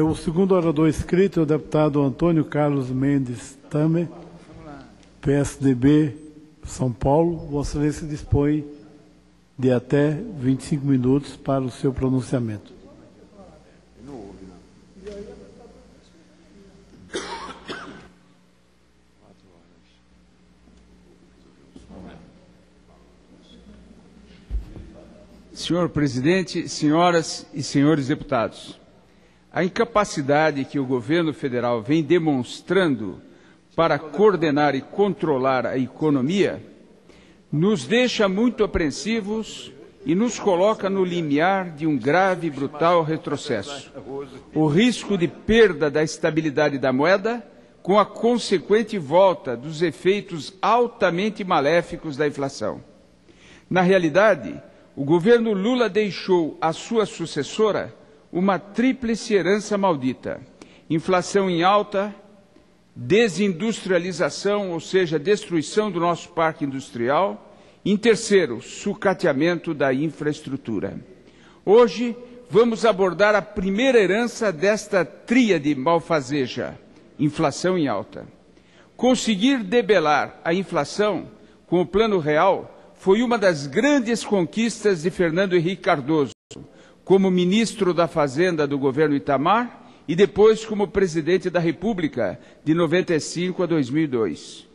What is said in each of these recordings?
O segundo orador inscrito é o deputado Antônio Carlos Mendes Tamer, PSDB, São Paulo. Vossa Excelência dispõe de até 25 minutos para o seu pronunciamento. Senhor presidente, senhoras e senhores deputados, a incapacidade que o governo federal vem demonstrando para coordenar e controlar a economia nos deixa muito apreensivos e nos coloca no limiar de um grave e brutal retrocesso. O risco de perda da estabilidade da moeda, com a consequente volta dos efeitos altamente maléficos da inflação. Na realidade, o governo Lula deixou à sua sucessora uma tríplice herança maldita: inflação em alta, desindustrialização, ou seja, destruição do nosso parque industrial, e, em terceiro, sucateamento da infraestrutura. Hoje, vamos abordar a primeira herança desta tríade malfazeja: inflação em alta. Conseguir debelar a inflação com o Plano Real foi uma das grandes conquistas de Fernando Henrique Cardoso, como ministro da Fazenda do governo Itamar e depois como presidente da República, de 95 a 2002.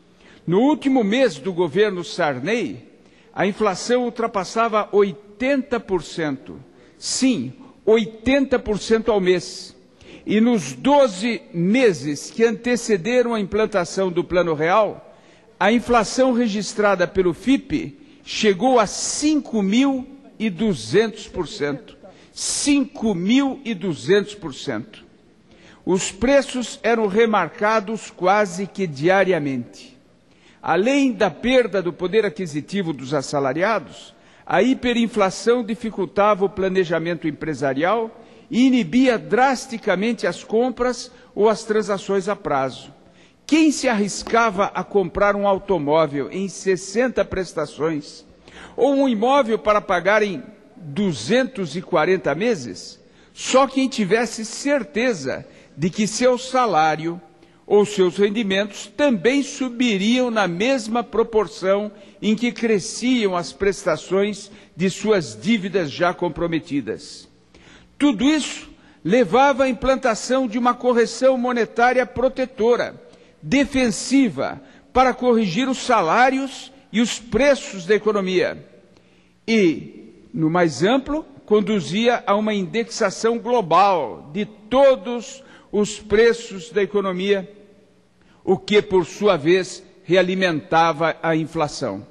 No último mês do governo Sarney, a inflação ultrapassava 80%. Sim, 80% ao mês. E nos 12 meses que antecederam a implantação do Plano Real, a inflação registrada pelo FIPE chegou a 5.200%. 5.200%. Os preços eram remarcados quase que diariamente. Além da perda do poder aquisitivo dos assalariados, a hiperinflação dificultava o planejamento empresarial e inibia drasticamente as compras ou as transações a prazo. Quem se arriscava a comprar um automóvel em 60 prestações ou um imóvel para pagar em 240 meses? Só quem tivesse certeza de que seu salário ou seus rendimentos também subiriam na mesma proporção em que cresciam as prestações de suas dívidas já comprometidas. Tudo isso levava à implantação de uma correção monetária protetora, defensiva, para corrigir os salários e os preços da economia. E, no mais amplo, conduzia a uma indexação global de todos os preços da economia, o que, por sua vez, realimentava a inflação.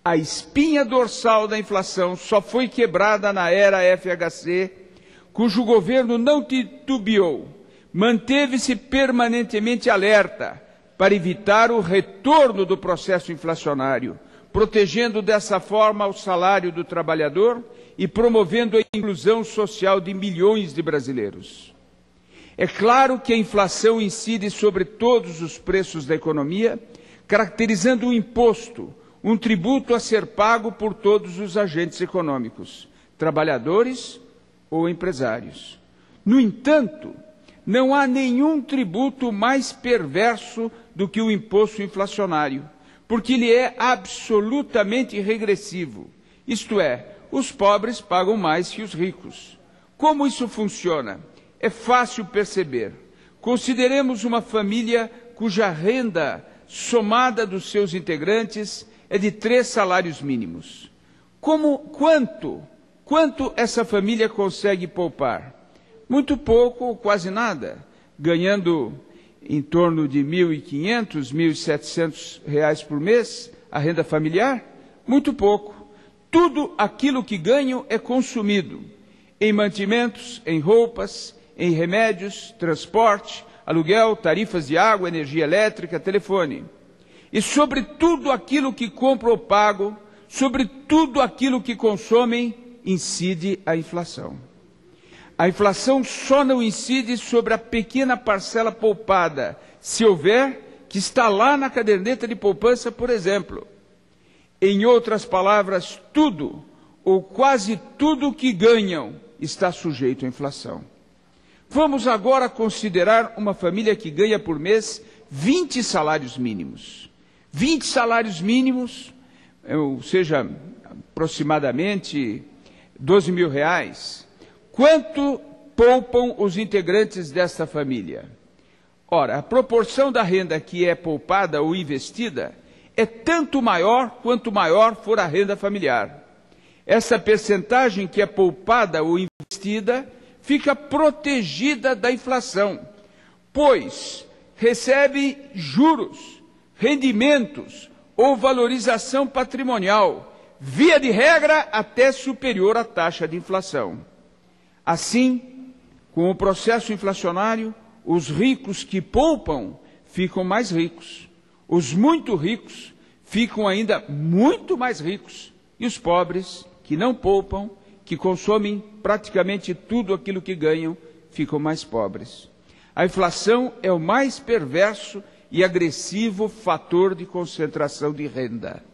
A espinha dorsal da inflação só foi quebrada na era FHC, cujo governo não titubeou, manteve-se permanentemente alerta para evitar o retorno do processo inflacionário, protegendo dessa forma o salário do trabalhador e promovendo a inclusão social de milhões de brasileiros. É claro que a inflação incide sobre todos os preços da economia, caracterizando um imposto, um tributo a ser pago por todos os agentes econômicos, trabalhadores ou empresários. No entanto, não há nenhum tributo mais perverso do que o imposto inflacionário, porque ele é absolutamente regressivo. Isto é, os pobres pagam mais que os ricos. Como isso funciona? É fácil perceber. Consideremos uma família cuja renda somada dos seus integrantes é de 3 salários mínimos. Quanto essa família consegue poupar? Muito pouco ou quase nada, ganhando em torno de R$ 1.500, R$ 1.700 por mês a renda familiar? Muito pouco. Tudo aquilo que ganham é consumido em mantimentos, em roupas, em remédios, transporte, aluguel, tarifas de água, energia elétrica, telefone. E sobre tudo aquilo que compram ou pagam, sobre tudo aquilo que consomem, incide a inflação. A inflação só não incide sobre a pequena parcela poupada, se houver, que está lá na caderneta de poupança, por exemplo. Em outras palavras, tudo ou quase tudo que ganham está sujeito à inflação. Vamos agora considerar uma família que ganha por mês 20 salários mínimos. 20 salários mínimos, ou seja, aproximadamente 12 mil reais. Quanto poupam os integrantes desta família? Ora, a proporção da renda que é poupada ou investida é tanto maior quanto maior for a renda familiar. Essa percentagem que é poupada ou investida fica protegida da inflação, pois recebe juros, rendimentos ou valorização patrimonial, via de regra até superior à taxa de inflação. Assim, com o processo inflacionário, os ricos que poupam ficam mais ricos, os muito ricos ficam ainda muito mais ricos, e os pobres, que não poupam, que consomem praticamente tudo aquilo que ganham, ficam mais pobres. A inflação é o mais perverso e agressivo fator de concentração de renda.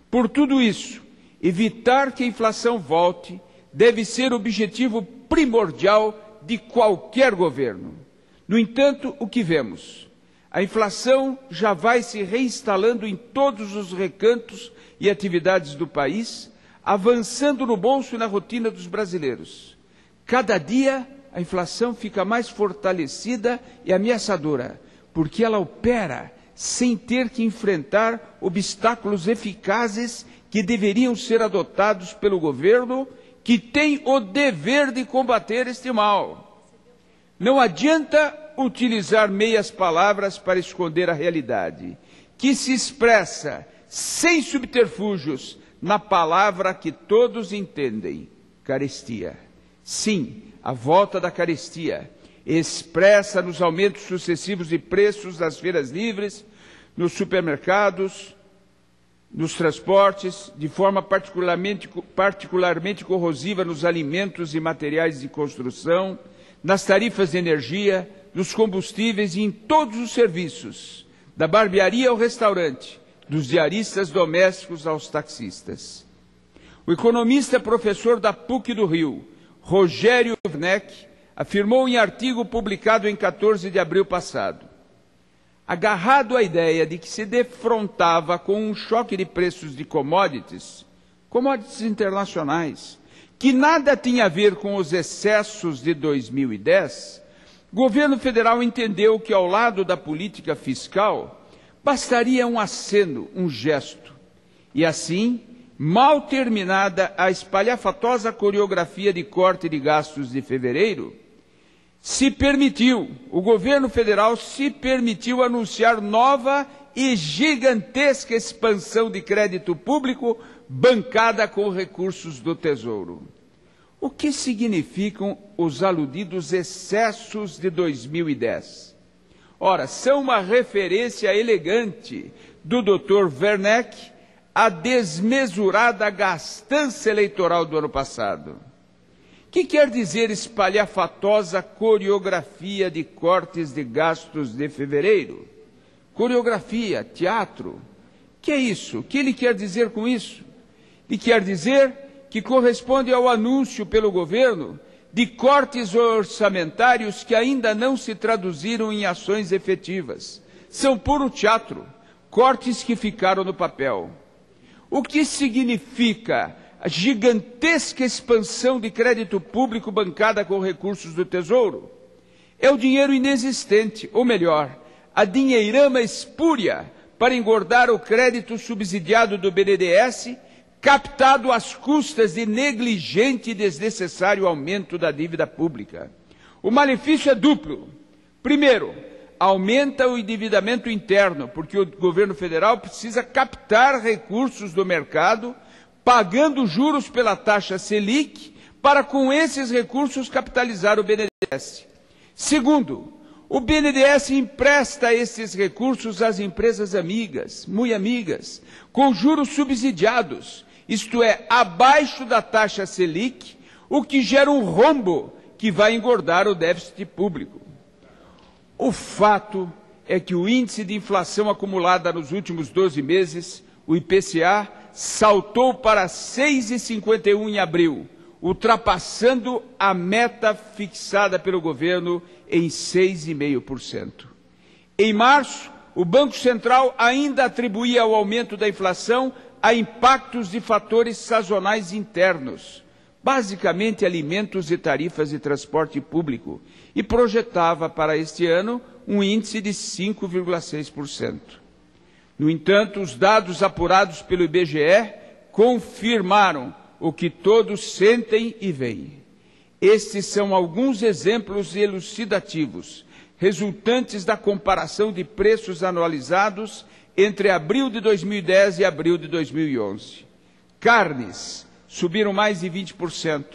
Por tudo isso, evitar que a inflação volte deve ser o objetivo primordial de qualquer governo. No entanto, o que vemos? A inflação já vai se reinstalando em todos os recantos e atividades do país, avançando no bolso e na rotina dos brasileiros. Cada dia, a inflação fica mais fortalecida e ameaçadora, porque ela opera sem ter que enfrentar obstáculos eficazes que deveriam ser adotados pelo governo, que tem o dever de combater este mal. Não adianta utilizar meias palavras para esconder a realidade, que se expressa sem subterfúgios na palavra que todos entendem: carestia. Sim, a volta da carestia, expressa nos aumentos sucessivos de preços das feiras livres, nos supermercados, nos transportes, de forma particularmente corrosiva nos alimentos e materiais de construção, nas tarifas de energia, nos combustíveis e em todos os serviços, da barbearia ao restaurante, dos diaristas domésticos aos taxistas. O economista professor da PUC do Rio, Rogério Werneck, afirmou em artigo publicado em 14 de abril passado: agarrado à ideia de que se defrontava com um choque de preços de commodities internacionais, que nada tinha a ver com os excessos de 2010, o governo federal entendeu que, ao lado da política fiscal, bastaria um aceno, um gesto. E assim, mal terminada a espalhafatosa coreografia de corte de gastos de fevereiro, o governo federal se permitiu anunciar nova e gigantesca expansão de crédito público bancada com recursos do Tesouro. O que significam os aludidos excessos de 2010? Ora, são uma referência elegante do Dr. Werneck à desmesurada gastança eleitoral do ano passado. O que quer dizer espalhafatosa coreografia de cortes de gastos de fevereiro? Coreografia, teatro. Que é isso? O que ele quer dizer com isso? Ele quer dizer que corresponde ao anúncio pelo governo de cortes orçamentários que ainda não se traduziram em ações efetivas. São puro teatro, cortes que ficaram no papel. O que significa a gigantesca expansão de crédito público bancada com recursos do Tesouro? É o dinheiro inexistente, ou melhor, a dinheirama espúria para engordar o crédito subsidiado do BNDES, captado às custas de negligente e desnecessário aumento da dívida pública. O malefício é duplo. Primeiro, aumenta o endividamento interno, porque o governo federal precisa captar recursos do mercado, pagando juros pela taxa Selic, para com esses recursos capitalizar o BNDES. Segundo, o BNDES empresta esses recursos às empresas amigas, muito amigas, com juros subsidiados, isto é, abaixo da taxa Selic, o que gera um rombo que vai engordar o déficit público. O fato é que o índice de inflação acumulada nos últimos 12 meses, o IPCA, saltou para 6,51 em abril, ultrapassando a meta fixada pelo governo em 6,5%. Em março, o Banco Central ainda atribuía ao aumento da inflação a impactos de fatores sazonais internos, basicamente alimentos e tarifas de transporte público, e projetava para este ano um índice de 5,6%. No entanto, os dados apurados pelo IBGE confirmaram o que todos sentem e veem. Estes são alguns exemplos elucidativos, resultantes da comparação de preços anualizados entre abril de 2010 e abril de 2011. Carnes subiram mais de 20%,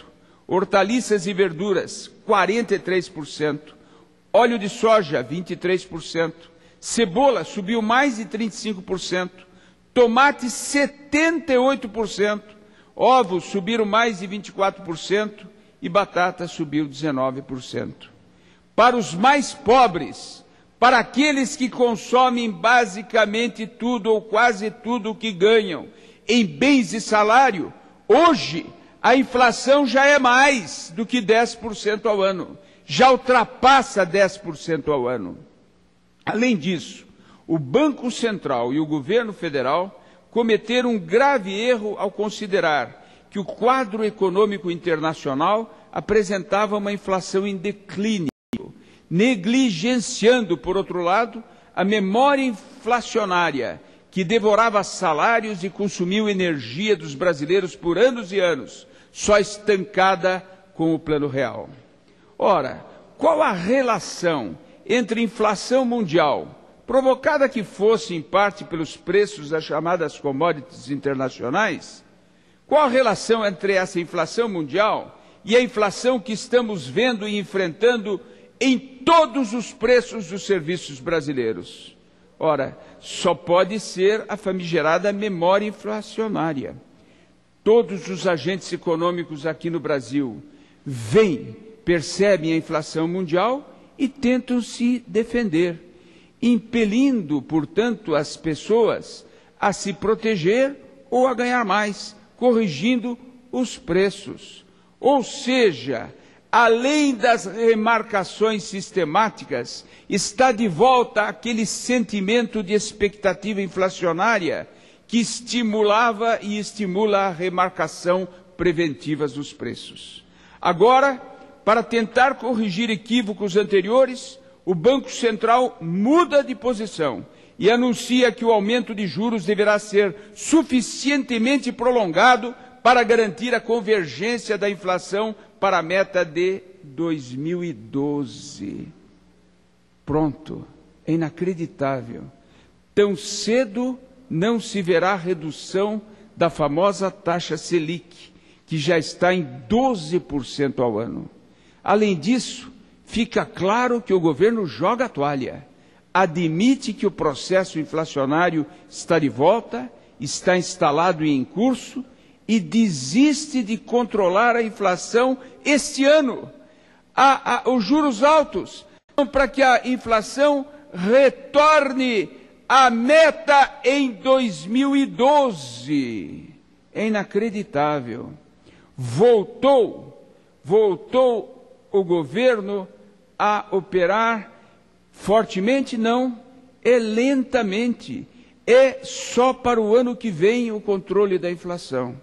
hortaliças e verduras, 43%, óleo de soja, 23%, cebola subiu mais de 35%, tomate, 78%, ovos subiram mais de 24% e batata subiu 19%. Para os mais pobres, para aqueles que consomem basicamente tudo ou quase tudo o que ganham em bens e salário, hoje a inflação já é mais do que 10% ao ano, já ultrapassa 10% ao ano. Além disso, o Banco Central e o governo federal cometeram um grave erro ao considerar que o quadro econômico internacional apresentava uma inflação em declínio, negligenciando, por outro lado, a memória inflacionária que devorava salários e consumiu energia dos brasileiros por anos e anos, só estancada com o Plano Real. Ora, qual a relação entre inflação mundial, provocada que fosse em parte pelos preços das chamadas commodities internacionais, qual a relação entre essa inflação mundial e a inflação que estamos vendo e enfrentando em todos os preços dos serviços brasileiros? Ora, só pode ser a famigerada memória inflacionária. Todos os agentes econômicos aqui no Brasil veem, percebem a inflação mundial e tentam se defender, impelindo, portanto, as pessoas a se proteger ou a ganhar mais, corrigindo os preços. Ou seja, além das remarcações sistemáticas, está de volta aquele sentimento de expectativa inflacionária que estimulava e estimula a remarcação preventiva dos preços. Agora, para tentar corrigir equívocos anteriores, o Banco Central muda de posição e anuncia que o aumento de juros deverá ser suficientemente prolongado para garantir a convergência da inflação para a meta de 2012. Pronto, é inacreditável. Tão cedo não se verá redução da famosa taxa Selic, que já está em 12% ao ano. Além disso, fica claro que o governo joga a toalha, admite que o processo inflacionário está de volta, está instalado e em curso, e desiste de controlar a inflação este ano. Os juros altos, para que a inflação retorne à meta em 2012. É inacreditável. Voltou o governo a operar fortemente? Não, é lentamente. É só para o ano que vem o controle da inflação.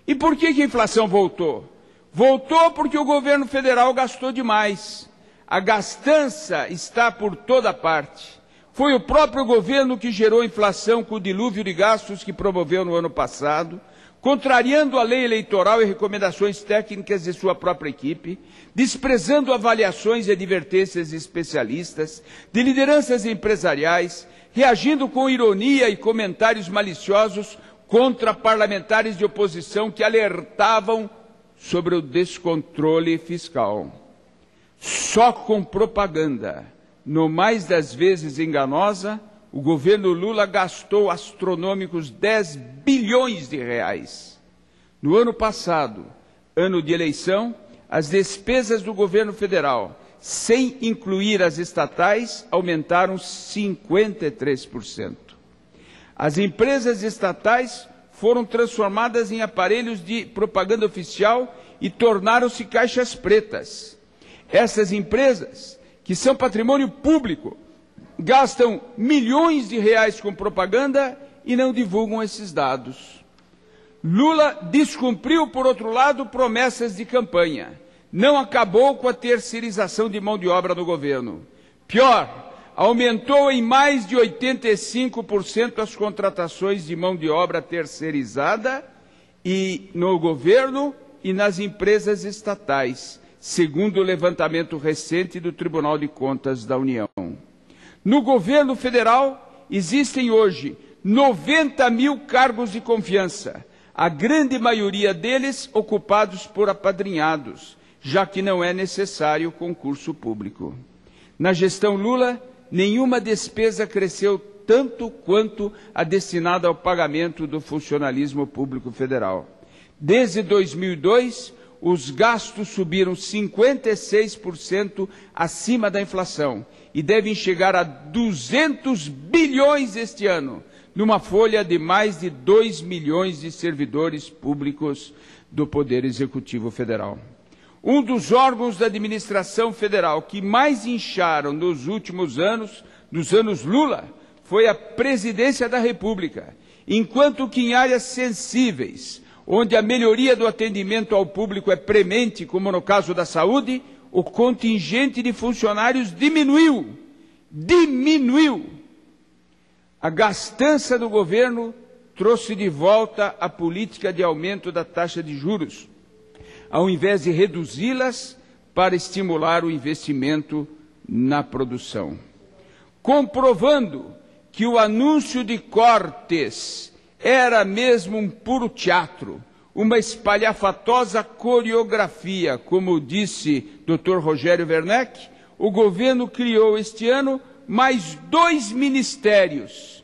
E por que a inflação voltou? Voltou porque o governo federal gastou demais. A gastança está por toda parte. Foi o próprio governo que gerou inflação com o dilúvio de gastos que promoveu no ano passado, contrariando a lei eleitoral e recomendações técnicas de sua própria equipe, desprezando avaliações e advertências de especialistas, de lideranças empresariais, reagindo com ironia e comentários maliciosos contra parlamentares de oposição que alertavam sobre o descontrole fiscal. Só com propaganda, no mais das vezes enganosa, o governo Lula gastou astronômicos 10 bilhões de reais. No ano passado, ano de eleição, as despesas do governo federal, sem incluir as estatais, aumentaram 53%. As empresas estatais foram transformadas em aparelhos de propaganda oficial e tornaram-se caixas pretas. Essas empresas, que são patrimônio público, gastam milhões de reais com propaganda e não divulgam esses dados. Lula descumpriu, por outro lado, promessas de campanha. Não acabou com a terceirização de mão de obra no governo. Pior, aumentou em mais de 85% as contratações de mão de obra terceirizada e no governo e nas empresas estatais, segundo o levantamento recente do Tribunal de Contas da União. No governo federal, existem hoje 90 mil cargos de confiança, a grande maioria deles ocupados por apadrinhados, já que não é necessário concurso público. Na gestão Lula, nenhuma despesa cresceu tanto quanto a destinada ao pagamento do funcionalismo público federal. Desde 2002, os gastos subiram 56% acima da inflação e devem chegar a 200 bilhões este ano, numa folha de mais de 2 milhões de servidores públicos do Poder Executivo Federal. Um dos órgãos da administração federal que mais incharam nos últimos anos, nos anos Lula, foi a Presidência da República, enquanto que em áreas sensíveis, onde a melhoria do atendimento ao público é premente, como no caso da saúde, o contingente de funcionários diminuiu. A gastança do governo trouxe de volta a política de aumento da taxa de juros, ao invés de reduzi-las para estimular o investimento na produção. Comprovando que o anúncio de cortes era mesmo um puro teatro, uma espalhafatosa coreografia, como disse Dr. Rogério Werneck, o governo criou este ano mais 2 ministérios,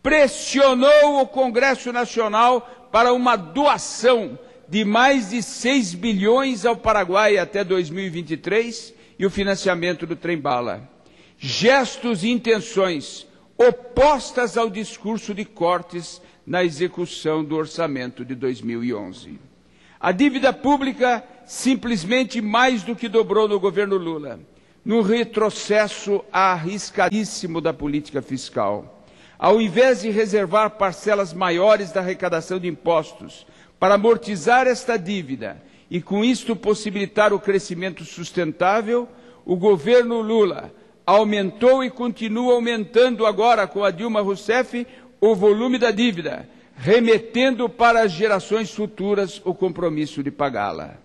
pressionou o Congresso Nacional para uma doação de mais de 6 bilhões ao Paraguai até 2023 e o financiamento do trem-bala. Gestos e intenções opostas ao discurso de cortes na execução do orçamento de 2011. A dívida pública simplesmente mais do que dobrou no governo Lula, no retrocesso arriscadíssimo da política fiscal. Ao invés de reservar parcelas maiores da arrecadação de impostos para amortizar esta dívida e, com isto, possibilitar o crescimento sustentável, o governo Lula aumentou e continua aumentando agora, com a Dilma Rousseff, o volume da dívida, remetendo para as gerações futuras o compromisso de pagá-la.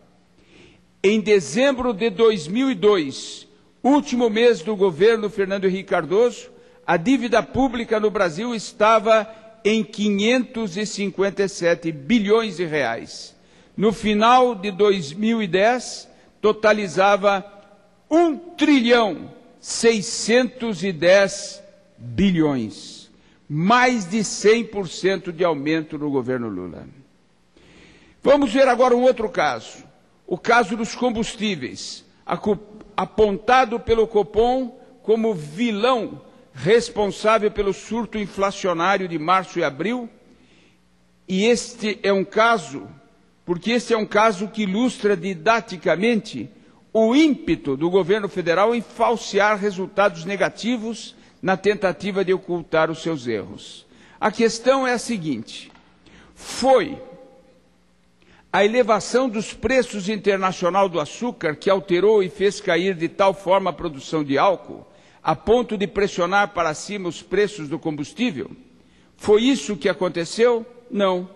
Em dezembro de 2002, último mês do governo Fernando Henrique Cardoso, a dívida pública no Brasil estava em 557 bilhões de reais. No final de 2010, totalizava 1,610 trilhões. Mais de 100% de aumento no governo Lula. Vamos ver agora um outro caso. O caso dos combustíveis, apontado pelo Copom como vilão responsável pelo surto inflacionário de março e abril. E este é um caso que ilustra didaticamente o ímpeto do governo federal em falsear resultados negativos na tentativa de ocultar os seus erros. A questão é a seguinte: foi a elevação dos preços internacional do açúcar que alterou e fez cair de tal forma a produção de álcool, a ponto de pressionar para cima os preços do combustível? Foi isso que aconteceu? Não.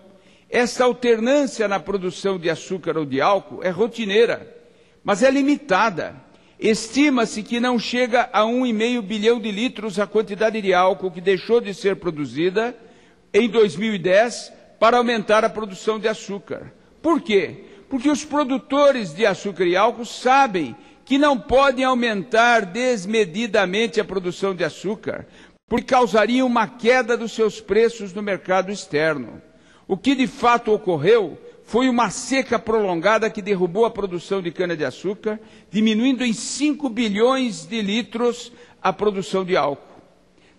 Essa alternância na produção de açúcar ou de álcool é rotineira, mas é limitada. Estima-se que não chega a 1,5 bilhão de litros a quantidade de álcool que deixou de ser produzida em 2010 para aumentar a produção de açúcar. Por quê? Porque os produtores de açúcar e álcool sabem que não podem aumentar desmedidamente a produção de açúcar, porque causaria uma queda dos seus preços no mercado externo. O que de fato ocorreu foi uma seca prolongada que derrubou a produção de cana-de-açúcar, diminuindo em 5 bilhões de litros a produção de álcool.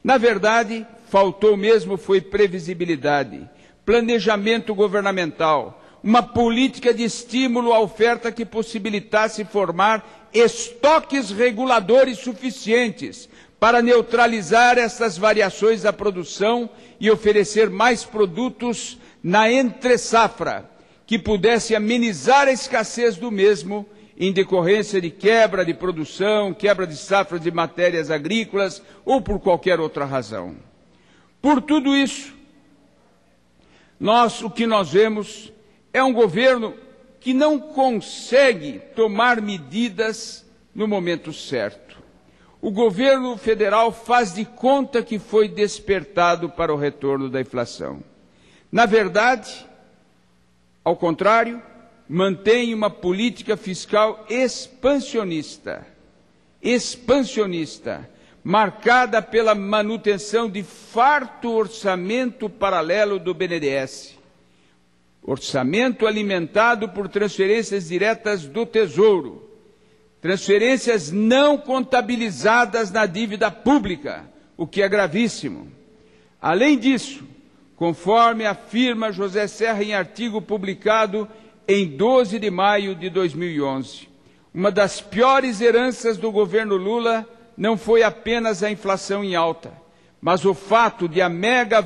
Na verdade, faltou mesmo foi previsibilidade, planejamento governamental, uma política de estímulo à oferta que possibilitasse formar estoques reguladores suficientes para neutralizar essas variações da produção e oferecer mais produtos na entre-safra, que pudesse amenizar a escassez do mesmo em decorrência de quebra de produção, quebra de safras de matérias agrícolas ou por qualquer outra razão. Por tudo isso, o que nós vemos é um governo que não consegue tomar medidas no momento certo. O governo federal faz de conta que foi despertado para o retorno da inflação. Na verdade, ao contrário, mantém uma política fiscal expansionista, marcada pela manutenção de farto orçamento paralelo do BNDES, orçamento alimentado por transferências diretas do Tesouro, transferências não contabilizadas na dívida pública, o que é gravíssimo. Além disso, conforme afirma José Serra em artigo publicado em 12 de maio de 2011, uma das piores heranças do governo Lula não foi apenas a inflação em alta, mas o fato de a mega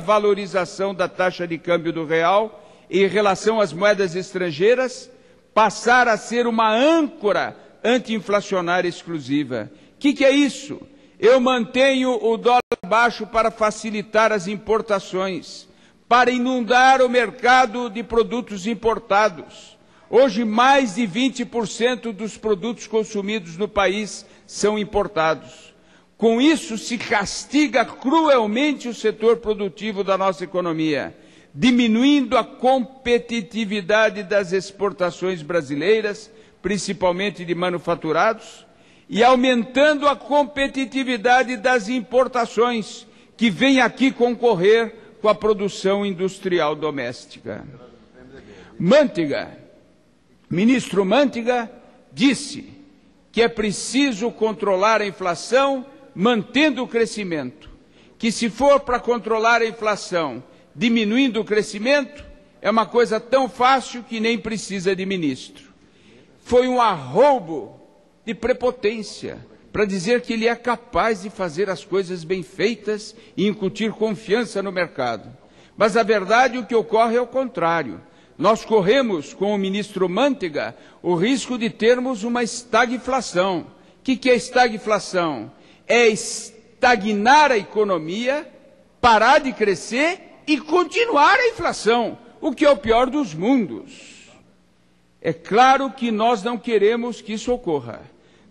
valorização da taxa de câmbio do real em relação às moedas estrangeiras passar a ser uma âncora anti-inflacionária exclusiva. O que é isso? Eu mantenho o dólar baixo para facilitar as importações, para inundar o mercado de produtos importados. Hoje, mais de 20% dos produtos consumidos no país são importados. Com isso, se castiga cruelmente o setor produtivo da nossa economia, diminuindo a competitividade das exportações brasileiras, principalmente de manufaturados, e aumentando a competitividade das importações, que vêm aqui concorrer com a produção industrial doméstica. Ministro Mantega disse que é preciso controlar a inflação mantendo o crescimento, que se for para controlar a inflação diminuindo o crescimento, é uma coisa tão fácil que nem precisa de ministro. Foi um arroubo de prepotência para dizer que ele é capaz de fazer as coisas bem feitas e incutir confiança no mercado. Mas a verdade, o que ocorre é o contrário. Nós corremos, com o ministro Mantega, o risco de termos uma estagflação. O que é estagflação? É estagnar a economia, parar de crescer e continuar a inflação, o que é o pior dos mundos. É claro que nós não queremos que isso ocorra.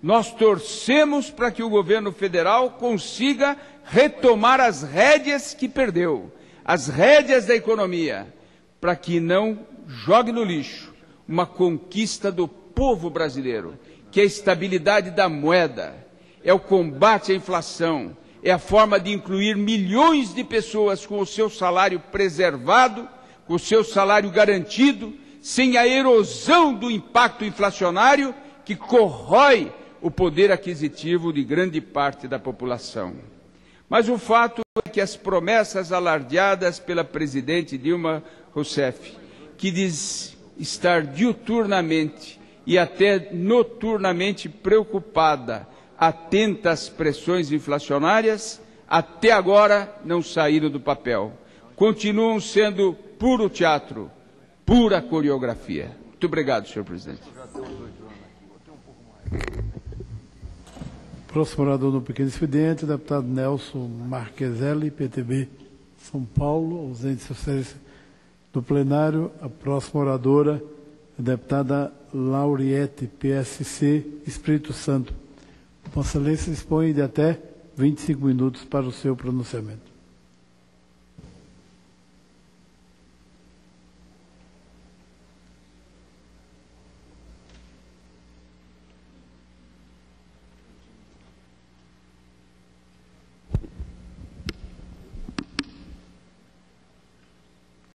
Nós torcemos para que o governo federal consiga retomar as rédeas que perdeu, as rédeas da economia, para que não jogue no lixo uma conquista do povo brasileiro, que é a estabilidade da moeda, é o combate à inflação, é a forma de incluir milhões de pessoas com o seu salário preservado, com o seu salário garantido, sem a erosão do impacto inflacionário que corrói o poder aquisitivo de grande parte da população. Mas o fato é que as promessas alardeadas pela presidente Dilma Rousseff, que diz estar diuturnamente e até noturnamente preocupada, atenta às pressões inflacionárias, até agora não saíram do papel. Continuam sendo puro teatro, pura coreografia. Muito obrigado, senhor presidente. Próximo orador do pequeno expediente, deputado Nelson Marqueselli, PTB, São Paulo, ausente do plenário. A próxima oradora, a deputada Lauriette, PSC, Espírito Santo. Vossa Excelência dispõe de até 25 minutos para o seu pronunciamento.